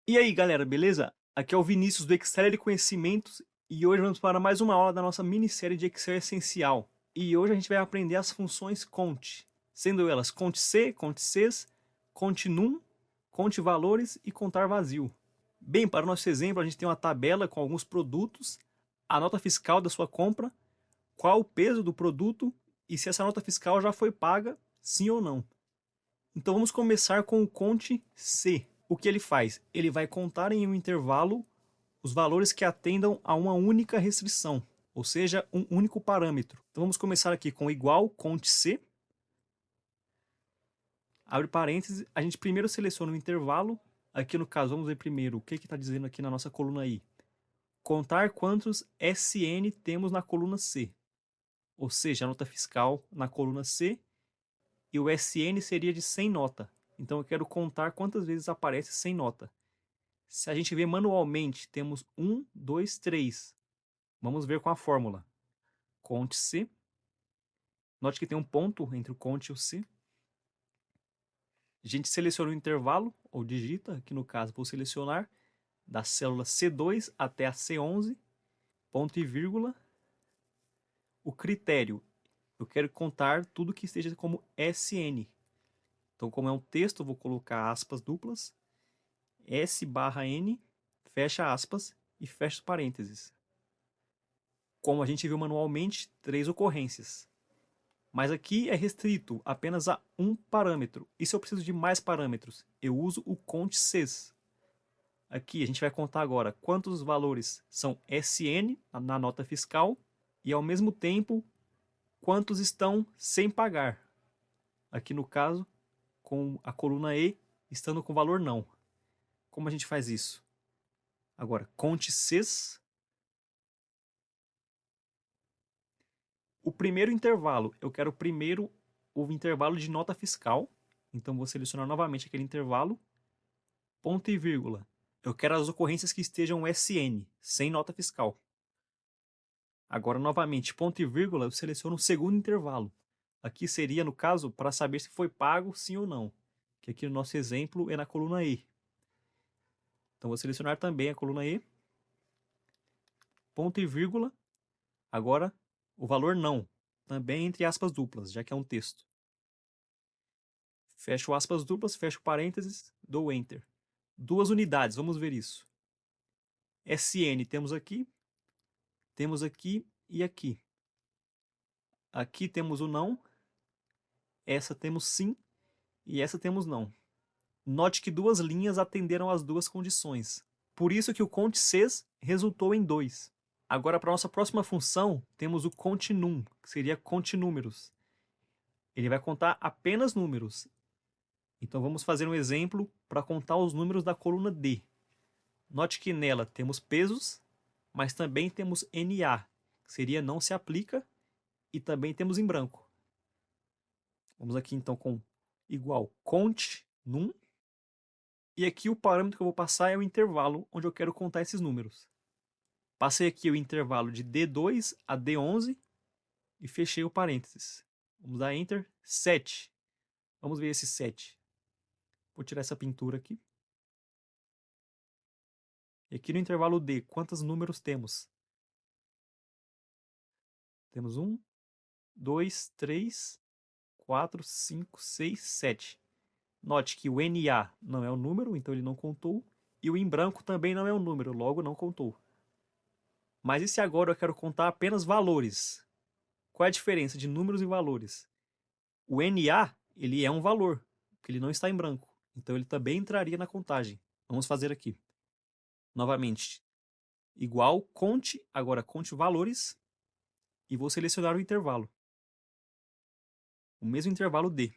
E aí, galera, beleza? Aqui é o Vinícius do Excel de Conhecimentos e hoje vamos para mais uma aula da nossa minissérie de Excel Essencial. E hoje a gente vai aprender as funções cont, sendo elas cont-c, cont-cs, cont-num, cont-valores e contar vazio. Bem, para o nosso exemplo, a gente tem uma tabela com alguns produtos, a nota fiscal da sua compra, qual o peso do produto e se essa nota fiscal já foi paga, sim ou não. Então vamos começar com o cont-c. O que ele faz? Ele vai contar em um intervalo os valores que atendam a uma única restrição, ou seja, um único parâmetro. Então vamos começar aqui com igual cont-c, abre parênteses, a gente primeiro seleciona o intervalo, aqui no caso vamos ver primeiro o que está dizendo aqui na nossa coluna I. Contar quantos SN temos na coluna C, ou seja, a nota fiscal na coluna C, e o SN seria de 100 nota. Então eu quero contar quantas vezes aparece 100 nota. Se a gente ver manualmente, temos 1, 2, 3. Vamos ver com a fórmula. Cont-C. Note que tem um ponto entre o cont e o C. A gente seleciona o intervalo, ou digita, aqui no caso vou selecionar, da célula C2 até a C11, ponto e vírgula. O critério, eu quero contar tudo que esteja como SN. Então, como é um texto, eu vou colocar aspas duplas, S barra N, fecha aspas e fecha os parênteses. Como a gente viu manualmente, 3 ocorrências. Mas aqui é restrito apenas a um parâmetro. E se eu preciso de mais parâmetros? Eu uso o cont-cs. Aqui a gente vai contar agora quantos valores são SN na nota fiscal e ao mesmo tempo quantos estão sem pagar. Aqui no caso, com a coluna E estando com valor não. Como a gente faz isso? Agora, cont-cs. O primeiro intervalo, eu quero primeiro o intervalo de nota fiscal. Então vou selecionar novamente aquele intervalo. Ponto e vírgula. Eu quero as ocorrências que estejam SN, sem nota fiscal. Agora, novamente, ponto e vírgula, eu seleciono o segundo intervalo. Aqui seria, no caso, para saber se foi pago sim ou não. Que aqui no nosso exemplo é na coluna E. Então, vou selecionar também a coluna E. Ponto e vírgula. Agora, o valor não. Também entre aspas duplas, já que é um texto. Fecho aspas duplas, fecho parênteses, dou Enter. 2 unidades, vamos ver isso. SN temos aqui e aqui. Aqui temos o não, essa temos sim e essa temos não. Note que 2 linhas atenderam às 2 condições. Por isso que o cont-cs resultou em 2. Agora, para a nossa próxima função, temos o cont-num, que seria cont-números. Ele vai contar apenas números. Então vamos fazer um exemplo para contar os números da coluna D. Note que nela temos pesos, mas também temos NA, que seria não se aplica, e também temos em branco. Vamos aqui então com igual cont-num. E aqui o parâmetro que eu vou passar é o intervalo onde eu quero contar esses números. Passei aqui o intervalo de D2 a D11 e fechei o parênteses. Vamos dar Enter. 7. Vamos ver esse 7. Vou tirar essa pintura aqui. E aqui no intervalo D, quantos números temos? Temos 1, 2, 3, 4, 5, 6, 7. Note que o NA não é um número, então ele não contou. E o em branco também não é um número, logo não contou. Mas e se agora eu quero contar apenas valores? Qual é a diferença de números e valores? O NA, ele é um valor, porque ele não está em branco. Então ele também entraria na contagem. Vamos fazer aqui. Novamente, igual conte, agora conte valores, e vou selecionar o intervalo. O mesmo intervalo D.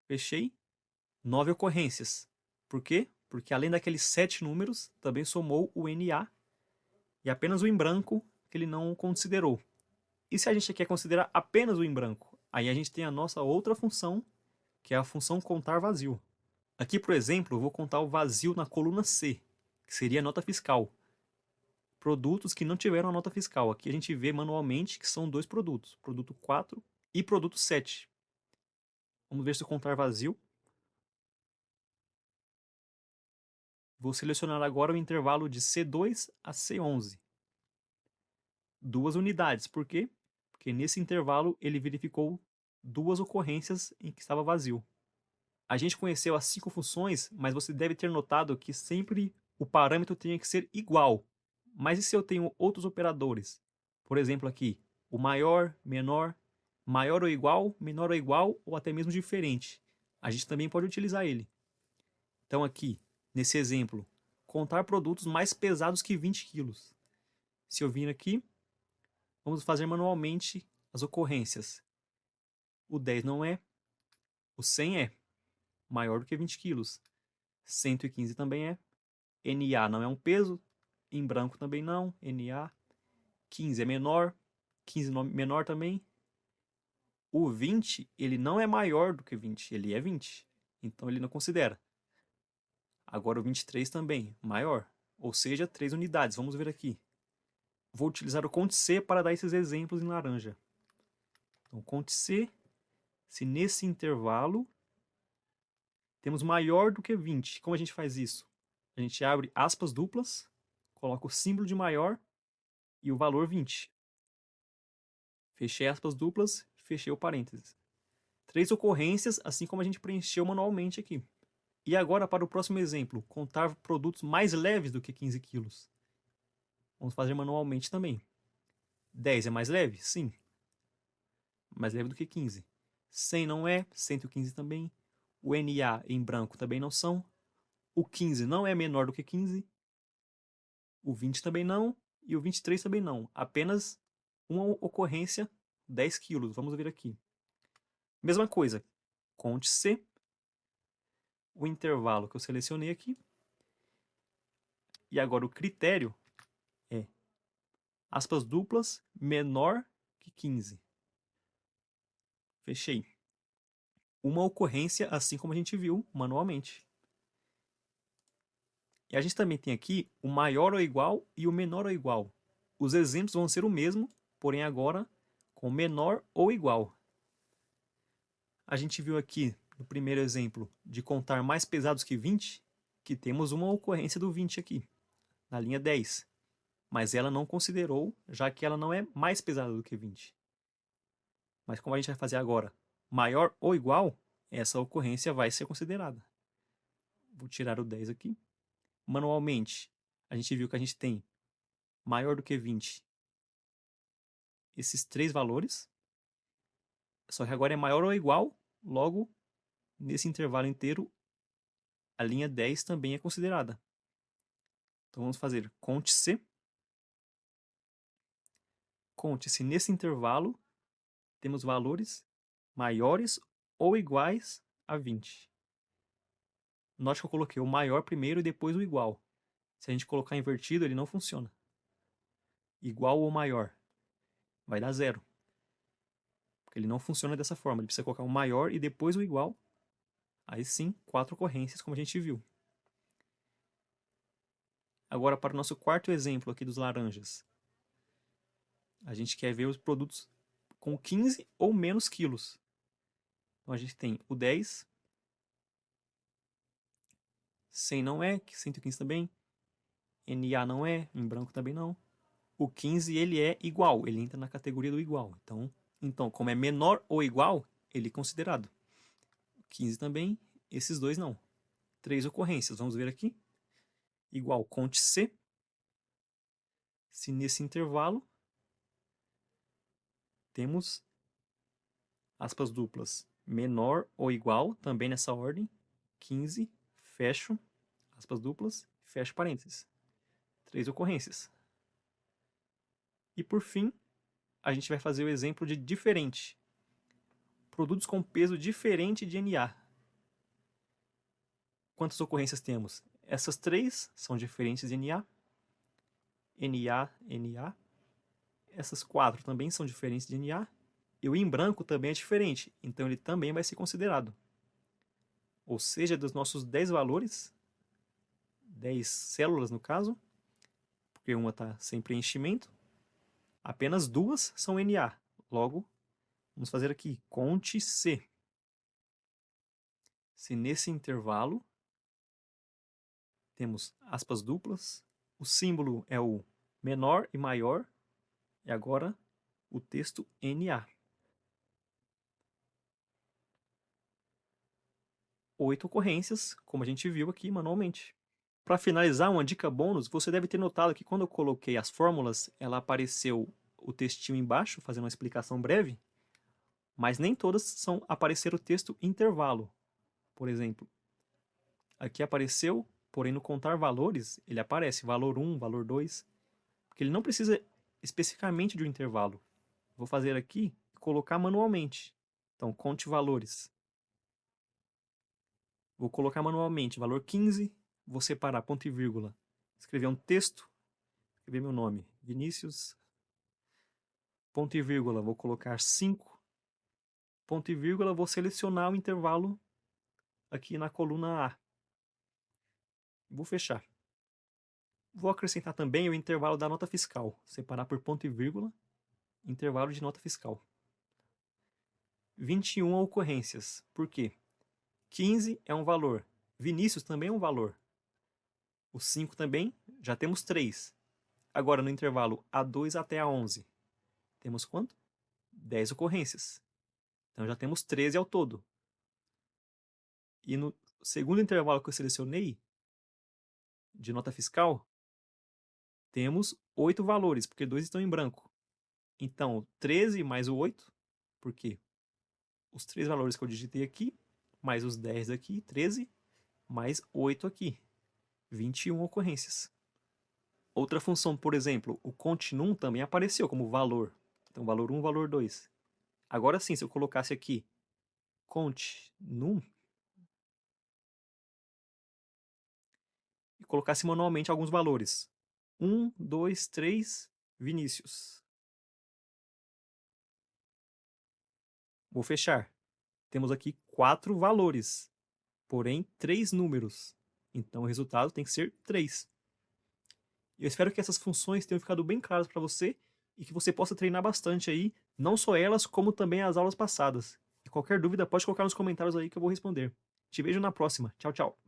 Fechei. 9 ocorrências. Por quê? Porque além daqueles 7 números, também somou o NA e apenas o em branco que ele não considerou. E se a gente quer considerar apenas o em branco? Aí a gente tem a nossa outra função, que é a função contar vazio. Aqui, por exemplo, eu vou contar o vazio na coluna C, que seria a nota fiscal. Produtos que não tiveram a nota fiscal. Aqui a gente vê manualmente que são 2 produtos, produto 4 e produto 7. Vamos ver se o contar vazio. Vou selecionar agora o intervalo de C2 a C11. 2 unidades. Por quê? Porque nesse intervalo ele verificou 2 ocorrências em que estava vazio. A gente conheceu as 5 funções, mas você deve ter notado que sempre o parâmetro tinha que ser igual. Mas e se eu tenho outros operadores? Por exemplo aqui, o maior, menor, maior ou igual, menor ou igual, ou até mesmo diferente. A gente também pode utilizar ele. Então aqui, nesse exemplo, contar produtos mais pesados que 20 quilos. Se eu vir aqui, vamos fazer manualmente as ocorrências. O 10 não é, o 100 é maior do que 20 quilos. 115 também é. NA não é um peso, em branco também não, NA. 15 é menor, 15 menor também. O 20, ele não é maior do que 20, ele é 20. Então ele não considera. Agora o 23 também, maior. Ou seja, 3 unidades. Vamos ver aqui. Vou utilizar o Cont+C para dar esses exemplos em laranja. Então, Cont+C, se nesse intervalo temos maior do que 20. Como a gente faz isso? A gente abre aspas duplas, coloca o símbolo de maior e o valor 20. Fechei aspas duplas, fechei o parênteses. 3 ocorrências, assim como a gente preencheu manualmente aqui. E agora para o próximo exemplo, contar produtos mais leves do que 15 quilos. Vamos fazer manualmente também. 10 é mais leve? Sim. Mais leve do que 15. 100 não é, 115 também. O NA em branco também não são. O 15 não é menor do que 15. O 20 também não. E o 23 também não. Apenas uma ocorrência, 10 quilos. Vamos ver aqui. Mesma coisa. Cont+C. O intervalo que eu selecionei aqui. E agora o critério é aspas duplas menor que 15. Fechei. Uma ocorrência, assim como a gente viu manualmente. E a gente também tem aqui o maior ou igual e o menor ou igual. Os exemplos vão ser o mesmo, porém agora com menor ou igual. A gente viu aqui no primeiro exemplo de contar mais pesados que 20, que temos uma ocorrência do 20 aqui, na linha 10. Mas ela não considerou, já que ela não é mais pesada do que 20. Mas como a gente vai fazer agora maior ou igual, essa ocorrência vai ser considerada. Vou tirar o 10 aqui. Manualmente, a gente viu que a gente tem maior do que 20 esses 3 valores. Só que agora é maior ou igual, logo, nesse intervalo inteiro, a linha 10 também é considerada. Então vamos fazer Cont+C. Conte se nesse intervalo temos valores maiores ou iguais a 20. Note que eu coloquei o maior primeiro e depois o igual. Se a gente colocar invertido, ele não funciona. Igual ou maior vai dar 0. Porque ele não funciona dessa forma. Ele precisa colocar o maior e depois o igual. Aí sim, 4 ocorrências, como a gente viu. Agora, para o nosso quarto exemplo aqui dos laranjas. A gente quer ver os produtos com 15 ou menos quilos. Então a gente tem o 10, 100 não é, 115 também, NA não é, em branco também não. O 15 ele é igual, ele entra na categoria do igual. Então como é menor ou igual, ele é considerado. 15 também, esses dois não. 3 ocorrências, vamos ver aqui. Igual Cont+C. Se nesse intervalo temos aspas duplas menor ou igual, também nessa ordem, 15, fecho, aspas duplas, fecho parênteses. 3 ocorrências. E por fim, a gente vai fazer o exemplo de diferente. Produtos com peso diferente de NA. Quantas ocorrências temos? Essas 3 são diferentes de NA. NA, NA. Essas 4 também são diferentes de NA. E o em branco também é diferente, então ele também vai ser considerado. Ou seja, dos nossos 10 valores, 10 células no caso, porque uma está sem preenchimento, apenas 2 são NA. Logo, vamos fazer aqui, Cont+C. Se nesse intervalo temos aspas duplas, o símbolo é o menor e maior, e agora o texto NA. 8 ocorrências, como a gente viu aqui manualmente. Para finalizar, uma dica bônus, você deve ter notado que quando eu coloquei as fórmulas, ela apareceu o textinho embaixo, fazendo uma explicação breve, mas nem todas são aparecer o texto intervalo. Por exemplo, aqui apareceu, porém no contar valores, ele aparece valor 1, valor 2, porque ele não precisa especificamente de um intervalo. Vou fazer aqui e colocar manualmente. Então, conte valores. Vou colocar manualmente valor 15, vou separar ponto e vírgula, escrever um texto, escrever meu nome, Vinícius, ponto e vírgula, vou colocar 5, ponto e vírgula, vou selecionar o intervalo aqui na coluna A. Vou fechar. Vou acrescentar também o intervalo da nota fiscal, separar por ponto e vírgula, intervalo de nota fiscal. 21 ocorrências. Por quê? 15 é um valor. Vinícius também é um valor. O 5 também, já temos 3. Agora, no intervalo A2 até A11, temos quanto? 10 ocorrências. Então, já temos 13 ao todo. E no segundo intervalo que eu selecionei, de nota fiscal, temos 8 valores, porque 2 estão em branco. Então, 13 mais o 8, porque os 3 valores que eu digitei aqui, mais os 10 aqui, 13, mais 8 aqui, 21 ocorrências. Outra função, por exemplo, o continuum também apareceu como valor. Então, valor 1, valor 2. Agora sim, se eu colocasse aqui continuum e colocasse manualmente alguns valores. 1, 2, 3, Vinícius. Vou fechar. Temos aqui 4 valores, porém 3 números. Então o resultado tem que ser 3. Eu espero que essas funções tenham ficado bem claras para você e que você possa treinar bastante aí, não só elas, como também as aulas passadas. E qualquer dúvida pode colocar nos comentários aí que eu vou responder. Te vejo na próxima. Tchau, tchau.